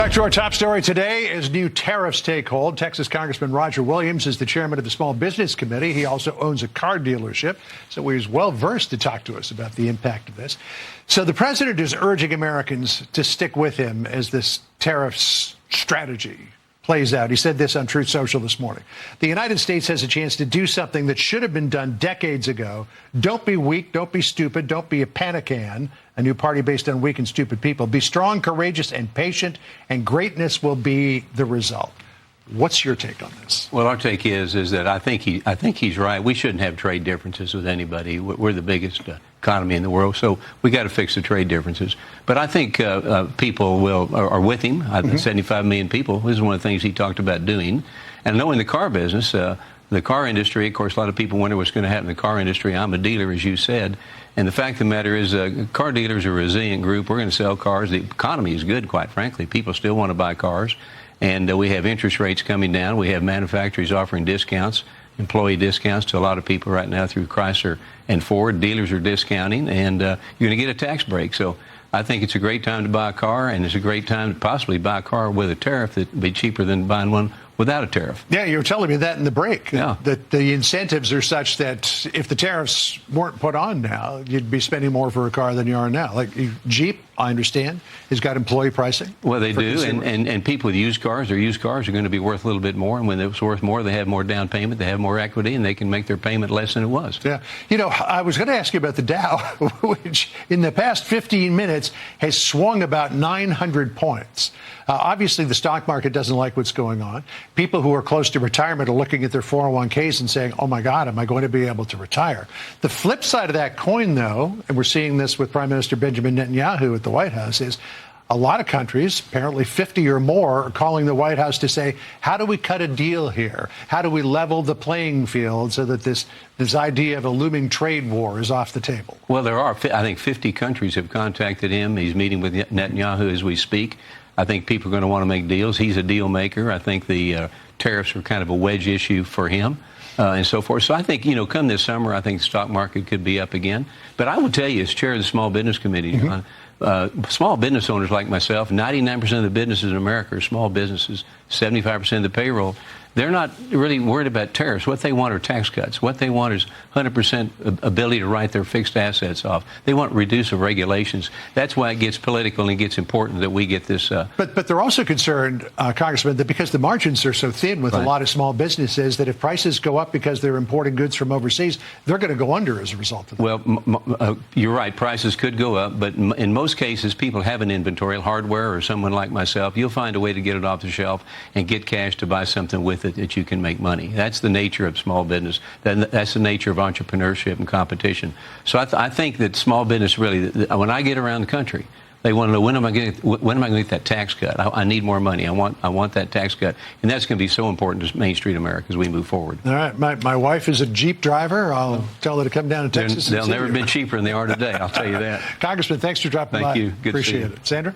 Back to our top story today as new tariffs take hold. Texas Congressman Roger Williams is the chairman of the Small Business Committee. He also owns a car dealership, so he's well versed to talk to us about the impact of this. So the president is urging Americans to stick with him as this tariffs strategy plays out. He said this on Truth Social this morning. The United States has a chance to do something that should have been done decades ago. Don't be weak. Don't be stupid. Don't be a panican, a new party based on weak and stupid people. Be strong, courageous, and patient, and greatness will be the result. What's your take on this? Well, our take is that I think he's right. We shouldn't have trade differences with anybody. We're the biggest economy in the world, so we got to fix the trade differences. But I think people are with him. 75 million people. This is one of the things he talked about doing. And knowing the car business, the car industry, of course, a lot of people wonder what's going to happen in the car industry. I'm a dealer, as you said. And the fact of the matter is car dealers are a resilient group. We're going to sell cars. The economy is good, quite frankly. People still want to buy cars. And we have interest rates coming down. We have manufacturers offering discounts, employee discounts to a lot of people right now through Chrysler and Ford. Dealers are discounting, and you're going to get a tax break. So I think it's a great time to buy a car, and it's a great time to possibly buy a car with a tariff that would be cheaper than buying one without a tariff. Yeah, you were telling me that in the break. Yeah. That the incentives are such that if the tariffs weren't put on now, you'd be spending more for a car than you are now. Like Jeep, I understand, has got employee pricing. Well, they do, and people with used cars are going to be worth a little bit more, and when it's worth more, they have more down payment, they have more equity, and they can make their payment less than it was. Yeah. You know, I was going to ask you about the Dow, which in the past 15 minutes has swung about 900 points. Obviously, the stock market doesn't like what's going on. People who are close to retirement are looking at their 401ks and saying, oh, my God, am I going to be able to retire? The flip side of that coin, though, and we're seeing this with Prime Minister Benjamin Netanyahu at the White House, is a lot of countries, apparently 50 or more, are calling the White House to say, how do we cut a deal here? How do we level the playing field so that this idea of a looming trade war is off the table? Well, there are, I think, 50 countries have contacted him. He's meeting with Netanyahu as we speak. I think people are going to want to make deals. He's a deal maker. I think the tariffs are kind of a wedge issue for him and so forth. So I think, you know, come this summer, I think the stock market could be up again. But I will tell you, as chair of the Small Business Committee, John, small business owners like myself, 99% of the businesses in America are small businesses, 75% of the payroll. They're not really worried about tariffs. What they want are tax cuts. What they want is 100% ability to write their fixed assets off. They want reduce of regulations. That's why it gets political and it gets important that we get this. But they're also concerned, Congressman, that because the margins are so thin with a lot of small businesses, that if prices go up because they're importing goods from overseas, they're going to go under as a result of that. Well, you're right. Prices could go up. But in most cases, people have an inventory, hardware, or someone like myself. You'll find a way to get it off the shelf and get cash to buy something with it that you can make money. That's the nature of small business. That's the nature of entrepreneurship and competition. So I think that small business really, when I get around the country, they want to know when am I going to get that tax cut? I need more money. I want that tax cut, and that's going to be so important to Main Street America as we move forward. All right, my wife is a Jeep driver. I'll tell her to come down to Texas. They'll never be cheaper than they are today. I'll tell you that. Congressman, thanks for dropping by. Thank you. Good Appreciate to see you. it, Sandra.